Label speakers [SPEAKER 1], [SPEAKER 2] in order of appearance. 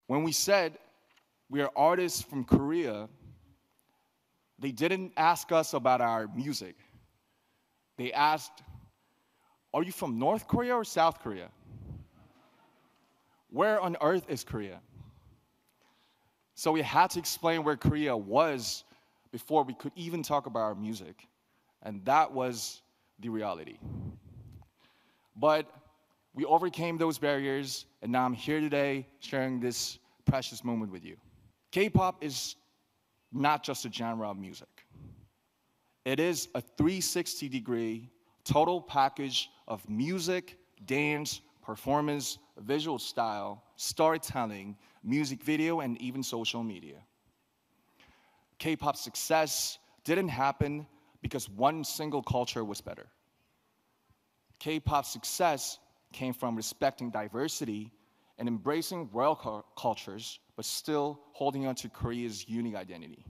[SPEAKER 1] When we said we are artists from Korea, they didn't ask us about our music. They asked, are you from North Korea or South Korea? Where on earth is Korea? So we had to explain where Korea was before we could even talk about our music. And that was the reality. But we overcame those barriers, and now I'm here today sharing this precious moment with you. K-pop is not just a genre of music. It is a 360-degree total package of music, dance, performance, visual style, storytelling, music video, and even social media. K-pop's success didn't happen because one single culture was better. K-pop's success came from respecting diversity and embracing world cultures, but still holding on to Korea's unique identity.